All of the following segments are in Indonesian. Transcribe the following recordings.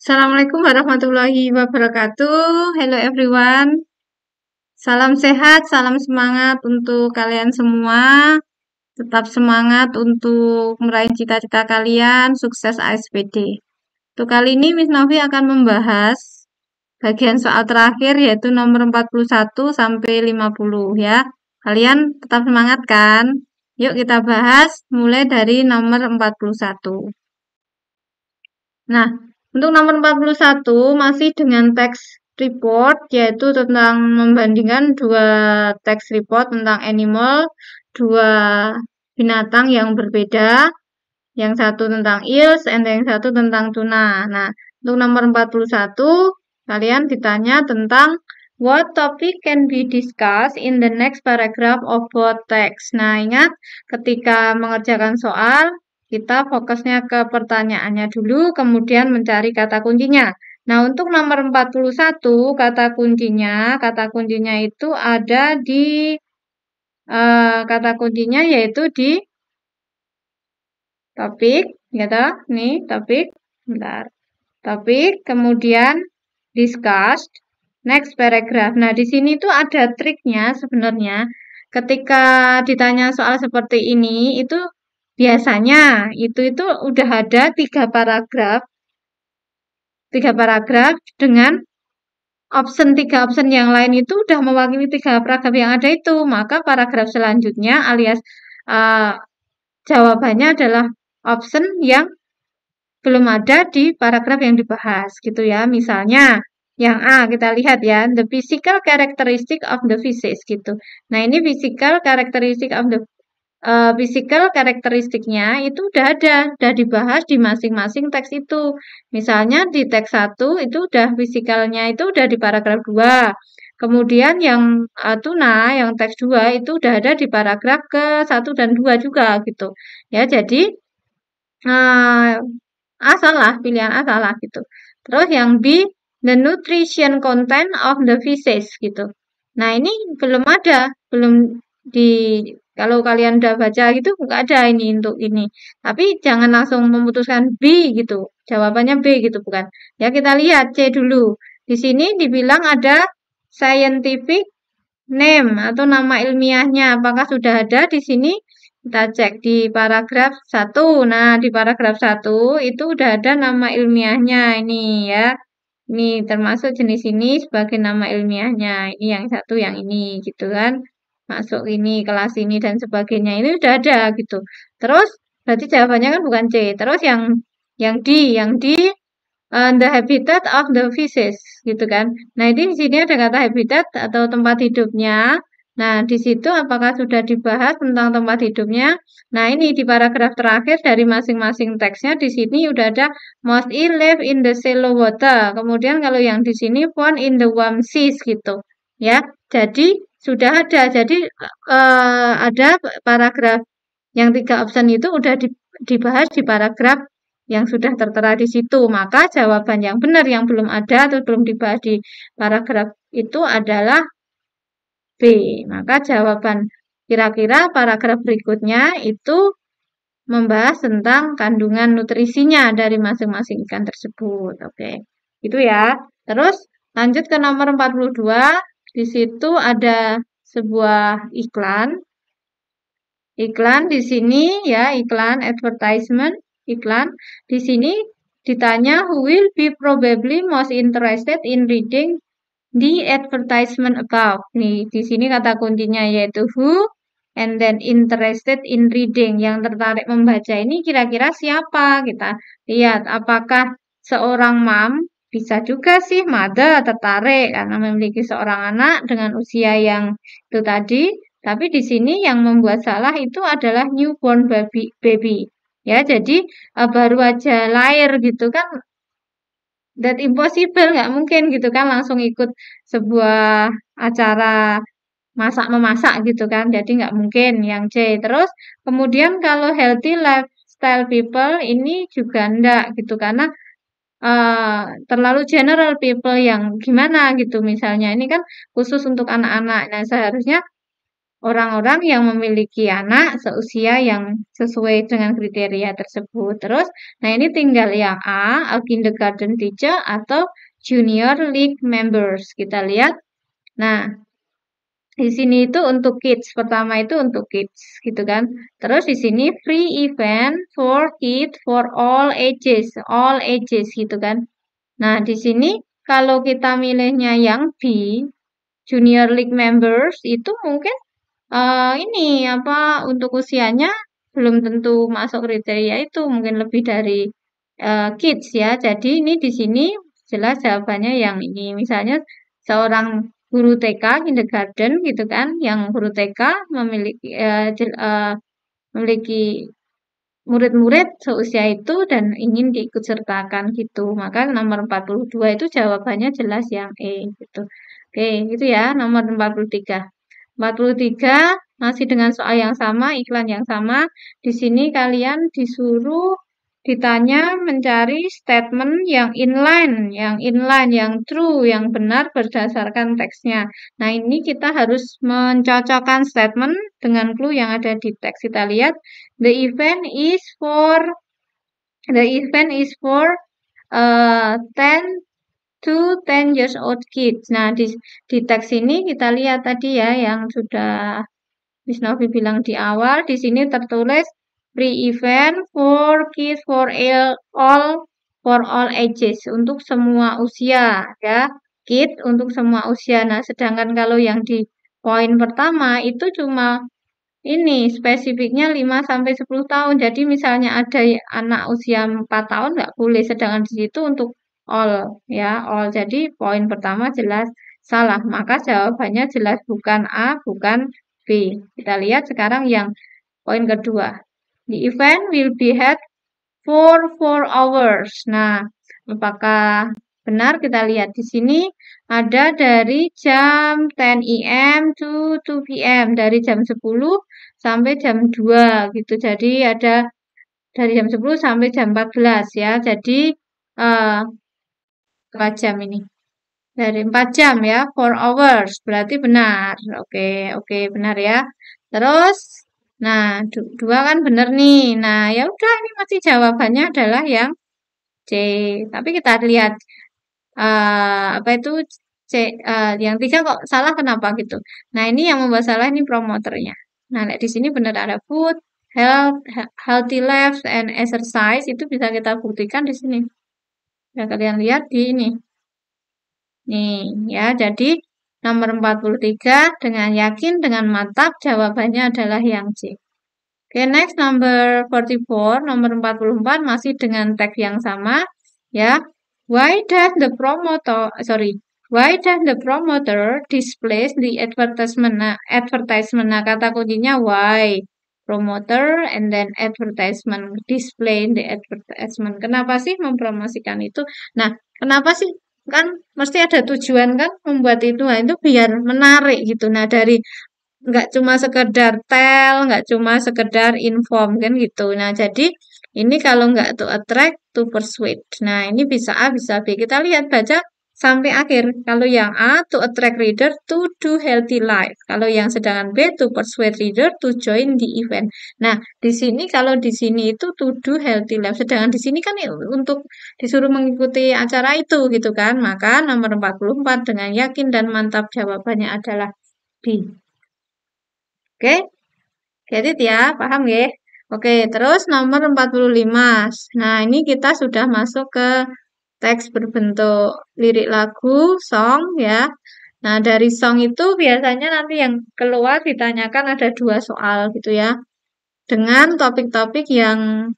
Assalamualaikum warahmatullahi wabarakatuh. Hello everyone. Salam sehat, salam semangat untuk kalian semua. Tetap semangat untuk meraih cita-cita kalian, sukses ASPD. Untuk kali ini Miss Novi akan membahas bagian soal terakhir yaitu nomor 41 sampai 50 ya. Kalian tetap semangat kan? Yuk kita bahas mulai dari nomor 41. Nah, untuk nomor 41 masih dengan teks report, yaitu tentang membandingkan dua teks report tentang animal, dua binatang yang berbeda, yang satu tentang eels, dan yang satu tentang tuna. Nah, untuk nomor 41, kalian ditanya tentang what topic can be discussed in the next paragraph of both text. Nah, ingat ketika mengerjakan soal, kita fokusnya ke pertanyaannya dulu, kemudian mencari kata kuncinya. Nah, untuk nomor 41, kata kuncinya itu ada di, kata kuncinya yaitu di topik, gitu, nih, topik, bentar. Topik, kemudian discussed, next paragraph. Nah, di sini tuh ada triknya sebenarnya. Ketika ditanya soal seperti ini, itu biasanya itu udah ada tiga paragraf dengan tiga option yang lain itu udah mewakili tiga paragraf yang ada itu. Maka paragraf selanjutnya alias jawabannya adalah option yang belum ada di paragraf yang dibahas gitu ya. Misalnya yang A kita lihat ya, the physical characteristic of the fishes gitu. Nah, ini physical characteristic of the physical karakteristiknya itu udah dibahas di masing-masing teks itu. Misalnya di teks 1 itu udah fisikalnya itu udah di paragraf 2. Kemudian yang tuna, yang teks 2 itu udah ada di paragraf ke 1 dan 2 juga gitu. Ya, jadi A salah, pilihan A salah gitu. Terus yang B, the nutrition content of the fishes gitu. Nah, ini belum ada, belum di kalau kalian udah baca gitu nggak ada ini untuk ini. Tapi jangan langsung memutuskan B gitu. Jawabannya B gitu bukan. Ya kita lihat C dulu. Di sini dibilang ada scientific name atau nama ilmiahnya. Apakah sudah ada di sini? Kita cek di paragraf 1. Nah, di paragraf 1 itu udah ada nama ilmiahnya ini ya. Ini termasuk jenis ini sebagai nama ilmiahnya. Ini yang satu, yang ini gitu kan. Masuk ini, kelas ini dan sebagainya. Ini udah ada gitu. Terus berarti jawabannya kan bukan C. Terus yang D the habitat of the fishes gitu kan. Nah, ini di sini ada kata habitat atau tempat hidupnya. Nah, di situ apakah sudah dibahas tentang tempat hidupnya? Nah, ini di paragraf terakhir dari masing-masing teksnya di sini udah ada mostly live in the shallow water. Kemudian kalau yang di sini found in the warm seas gitu. Ya. Jadi sudah ada. Jadi ada paragraf yang 3 option itu udah dibahas di paragraf yang sudah tertera di situ. Maka jawaban yang benar yang belum ada atau belum dibahas di paragraf itu adalah B. Maka jawaban kira-kira paragraf berikutnya itu membahas tentang kandungan nutrisinya dari masing-masing ikan tersebut. Oke. Itu ya. Terus lanjut ke nomor 42. Di situ ada sebuah iklan. Iklan di sini ya, iklan advertisement, iklan. Di sini ditanya who will be probably most interested in reading the advertisement above. Nih, di sini kata kuncinya yaitu who and then interested in reading. Yang tertarik membaca ini kira-kira siapa? Kita lihat apakah seorang mom, bisa juga sih mother tertarik karena memiliki seorang anak dengan usia yang itu tadi. Tapi di sini yang membuat salah itu adalah newborn baby. Ya, jadi baru aja lahir gitu kan. That impossible, nggak mungkin gitu kan langsung ikut sebuah acara masak-memasak gitu kan. Jadi nggak mungkin yang C. Terus kemudian kalau healthy lifestyle people ini juga enggak gitu karena terlalu general people yang gimana gitu misalnya. Ini kan khusus untuk anak-anak. Nah, seharusnya orang-orang yang memiliki anak seusia yang sesuai dengan kriteria tersebut. Terus, nah ini tinggal yang A kindergarten teacher atau junior league members. Kita lihat. Nah, di sini itu untuk kids. Pertama itu untuk kids, gitu kan. Terus di sini free event for kids for all ages gitu kan. Nah, di sini kalau kita milihnya yang B, junior league members itu mungkin ini apa untuk usianya belum tentu masuk kriteria itu, mungkin lebih dari kids ya. Jadi ini di sini jelas jawabannya yang ini. Misalnya seorang guru TK kindergarten gitu kan, yang guru TK memiliki murid-murid seusia itu dan ingin diikut sertakan gitu. Maka nomor 42 itu jawabannya jelas yang E gitu. Oke, gitu ya, nomor 43. 43 masih dengan soal yang sama, iklan yang sama. Di sini kalian disuruh ditanya mencari statement yang inline, yang true, yang benar berdasarkan teksnya. Nah, ini kita harus mencocokkan statement dengan clue yang ada di teks. Kita lihat, the event is for 10 to 10 years old kids. Nah, di teks ini kita lihat tadi ya yang sudah Miss Novi bilang di awal, di sini tertulis free event for kids for all ages, untuk semua usia ya. Kids untuk semua usia. Nah, sedangkan kalau yang di poin pertama itu cuma ini spesifiknya 5 sampai 10 tahun. Jadi misalnya ada anak usia 4 tahun nggak boleh, sedangkan di situ untuk all ya, all. Jadi poin pertama jelas salah. Maka jawabannya jelas bukan A, bukan B. Kita lihat sekarang yang poin kedua. The event will be held for 4 hours. Nah, apakah benar? Kita lihat di sini ada dari jam 10 AM to 2 PM, dari jam 10 sampai jam 2 gitu. Jadi ada dari jam 10 sampai jam 14 ya. Jadi berapa jam ini? Dari 4 jam ya, 4 hours. Berarti benar. Oke, benar ya. Terus, nah, dua kan benar nih. Nah, ya udah ini masih jawabannya adalah yang C. Tapi kita lihat apa itu C, yang 3 kok salah kenapa gitu. Nah, ini yang membuat salah ini promoternya. Nah, di sini benar ada food, healthy life and exercise, itu bisa kita buktikan di sini. Ya, kalian lihat di ini. Nih, ya, jadi nomor 43 dengan yakin, dengan mantap, jawabannya adalah yang C. Oke, next number 44, nomor 44 masih dengan teks yang sama, ya. Why does the promoter displays the advertisement? Nah, kata kuncinya why. Promoter and then advertisement, display the advertisement. Kenapa sih mempromosikan itu? Nah, kenapa sih? Kan mesti ada tujuan kan membuat itu. Nah, itu biar menarik gitu. Nah, dari nggak cuma sekedar nggak cuma sekedar inform kan gitu. Nah, jadi ini kalau nggak to attract, to persuade. Nah, ini bisa A, bisa B. Kita lihat baca sampai akhir. Kalau yang A, to attract reader to do healthy life. Kalau yang sedangkan B, to persuade reader to join the event. Nah, di sini kalau di sini itu to do healthy life. Sedangkan di sini kan untuk disuruh mengikuti acara itu gitu kan. Maka nomor 44 dengan yakin dan mantap jawabannya adalah B. Oke, get it ya, paham ya? Oke, terus nomor 45. Nah, ini kita sudah masuk ke teks berbentuk lirik lagu, song ya. Nah, dari song itu biasanya nanti yang keluar ditanyakan ada 2 soal gitu ya. Dengan topik-topik yang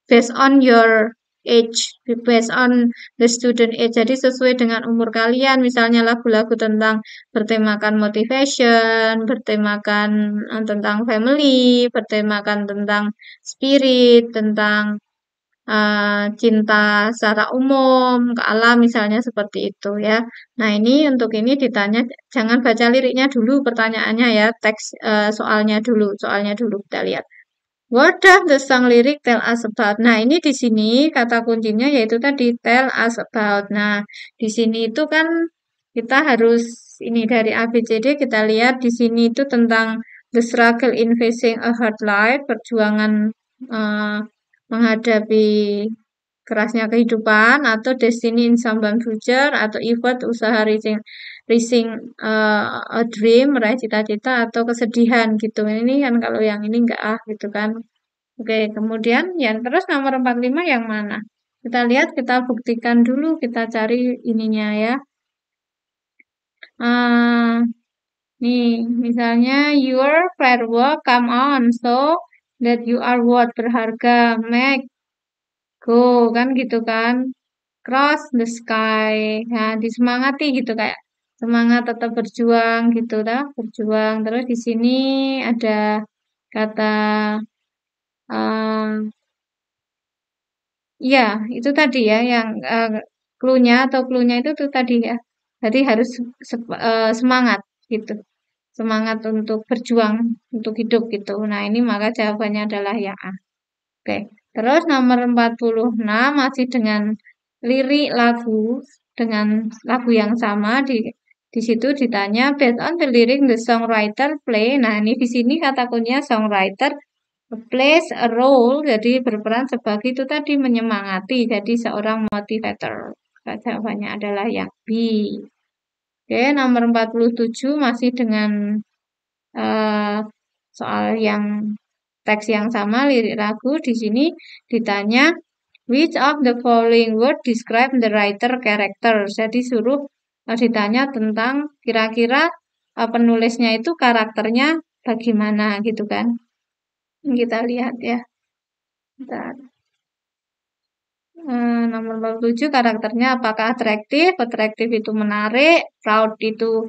based on your age, based on the student age. Jadi sesuai dengan umur kalian, misalnya lagu-lagu tentang bertemakan motivation, bertemakan tentang family, bertemakan tentang spirit, tentang cinta secara umum, ke alam misalnya seperti itu ya. Nah, ini untuk ini ditanya, jangan baca liriknya dulu pertanyaannya ya, teks soalnya dulu kita lihat. What does the song lyric tell us about? Nah, ini di sini kata kuncinya yaitu tadi tell us about. Nah, di sini itu kan kita harus ini dari A, B, C, D kita lihat di sini itu tentang the struggle in facing a hard life, perjuangan menghadapi kerasnya kehidupan, atau destiny in someone future, atau effort usaha reaching a dream, meraih cita-cita, atau kesedihan gitu. Ini kan kalau yang ini enggak gitu kan. Oke, kemudian yang terus nomor 45 yang mana? Kita lihat, kita buktikan dulu, kita cari ininya ya. Nih, misalnya your firework come on, so that you are worth, berharga, make, go, kan gitu kan. Cross the sky. Nah, disemangati gitu kayak semangat tetap berjuang gitu dah, berjuang. Terus di sini ada kata ya, itu tadi ya yang clue-nya atau clue-nya itu tuh tadi ya. Jadi harus semangat gitu. Semangat untuk berjuang, untuk hidup gitu. Nah, ini maka jawabannya adalah yang A. Oke. Terus nomor 46 masih dengan lirik lagu dengan lagu yang sama di situ ditanya based on the lyric the songwriter play. Nah, ini di sini kata kuncinya songwriter plays a role, jadi berperan sebagai itu tadi menyemangati, jadi seorang motivator. Maka jawabannya adalah yang B. Oke, nomor 47 masih dengan soal yang teks yang sama, lirik lagu. Di sini ditanya, which of the following word describe the writer character? Jadi suruh ditanya tentang kira-kira penulisnya itu karakternya bagaimana gitu kan. Kita lihat ya. Bentar. Nomor 47 karakternya apakah atraktif? Atraktif itu menarik, proud itu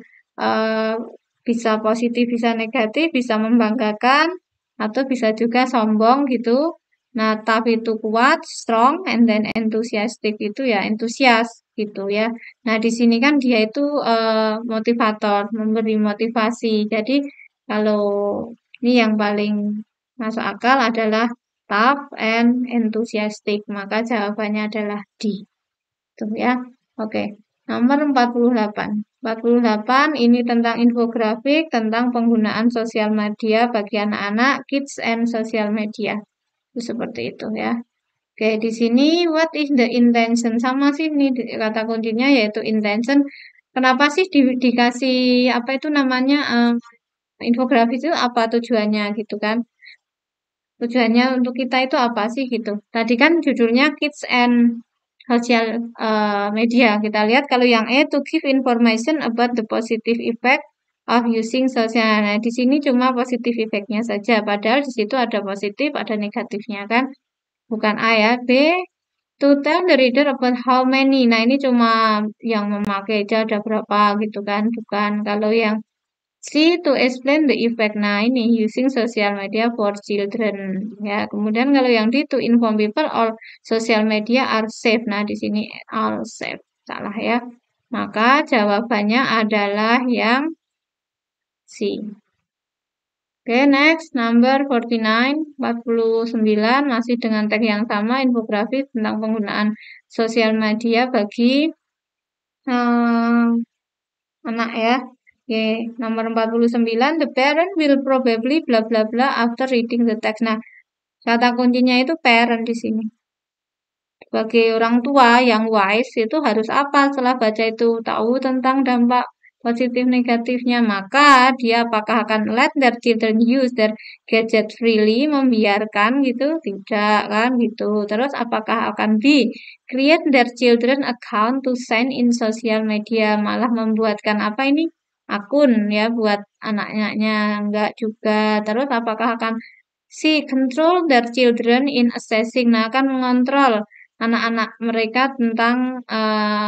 bisa positif, bisa negatif, bisa membanggakan, atau bisa juga sombong gitu. Nah, tough itu kuat, strong, and then enthusiastic itu ya entusias gitu ya. Nah, di sini kan dia itu motivator, memberi motivasi. Jadi, kalau ini yang paling masuk akal adalah tough and enthusiastic. Maka jawabannya adalah D. Tuh ya. Oke. Nomor 48. 48 ini tentang infografik, tentang penggunaan sosial media bagi anak-anak, kids and social media. Itu seperti itu ya. Oke, di sini what is the intention? Sama sih ini kata kuncinya yaitu intention. Kenapa sih dikasih apa itu namanya infografis itu apa tujuannya gitu kan? Tujuannya untuk kita itu apa sih gitu. Tadi kan judulnya Kids and Social Media. Kita lihat kalau yang E to give information about the positive effect of using social. Nah, di sini cuma positive effect-nya saja. Padahal di situ ada positif, ada negatifnya kan. Bukan A ya. B to tell the reader about how many. Nah, ini cuma yang memakai aja ada berapa gitu kan. Bukan kalau yang C to explain the effect. Nah, ini using social media for children. Ya, kemudian kalau yang D to inform people all social media are safe. Nah, di sini all safe. Salah ya. Maka jawabannya adalah yang C. Oke, next number 49, 49 masih dengan tag yang sama, infografis tentang penggunaan sosial media bagi anak ya. Oke, nomor 49, the parent will probably bla bla bla after reading the text. Nah, kata kuncinya itu parent di sini. Sebagai orang tua yang wise itu harus apa setelah baca itu? Tahu tentang dampak positif negatifnya. Maka dia apakah akan let their children use their gadget freely, membiarkan gitu? Tidak kan gitu. Terus apakah akan create their children account to sign in social media, malah membuatkan apa ini? Akun ya buat anak-anaknya, enggak juga. Terus apakah akan control their children in assessing, nah akan mengontrol anak-anak mereka tentang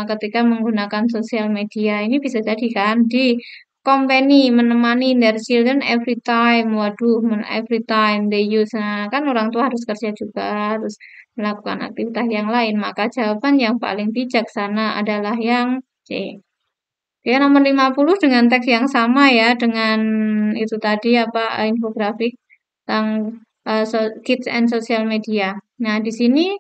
ketika menggunakan sosial media. Ini bisa jadi kan di company menemani their children every time. Waduh, every time they use. Nah, kan orang tua harus kerja juga, harus melakukan aktivitas yang lain. Maka jawaban yang paling bijaksana adalah yang C. Oke, nomor 50 dengan teks yang sama ya, dengan itu tadi apa infografik tentang kids and social media. Nah, di sini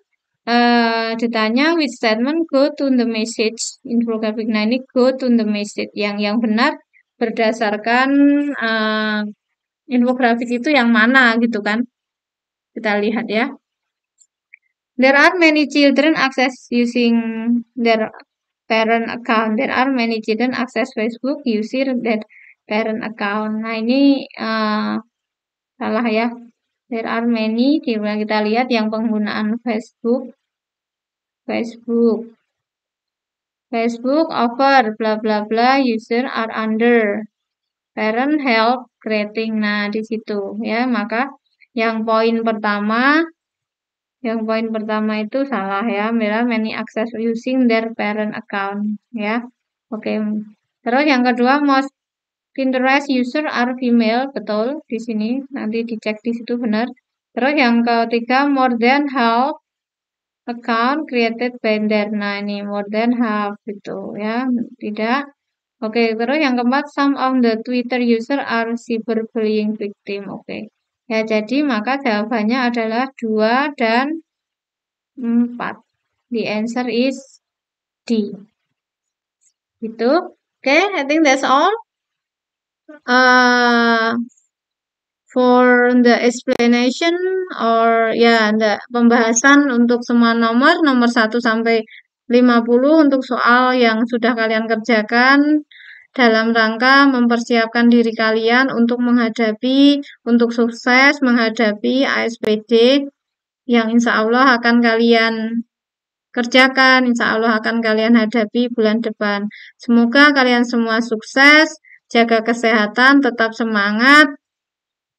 ditanya which statement go to the message infografik. Nah, ini go to the message yang benar berdasarkan infografik itu yang mana gitu kan. Kita lihat ya. There are many children access using their parent account. There are many children access Facebook using their parent account. Nah, ini salah ya. There are many, kita lihat yang penggunaan Facebook over bla bla bla user are under parent help creating. Nah, di situ ya. Maka yang poin pertama itu salah ya. Many access using their parent account ya. Oke. Terus yang kedua, most Pinterest user are female, betul di sini. Nanti dicek di situ benar. Terus yang ketiga, more than half account created by their. Nah, ini more than half gitu ya. Tidak. Oke, terus yang keempat, some of the Twitter user are cyberbullying victim. Oke. Ya, jadi maka jawabannya adalah 2 dan 4. The answer is D. Gitu. Oke, I think that's all. For the explanation or ya, pembahasan untuk semua nomor 1 sampai 50 untuk soal yang sudah kalian kerjakan dalam rangka mempersiapkan diri kalian untuk sukses menghadapi ASPD yang insya Allah akan kalian kerjakan, insya Allah akan kalian hadapi bulan depan. Semoga kalian semua sukses, jaga kesehatan, tetap semangat,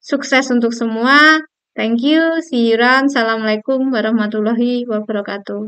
sukses untuk semua. Thank you, see you around. Assalamualaikum warahmatullahi wabarakatuh.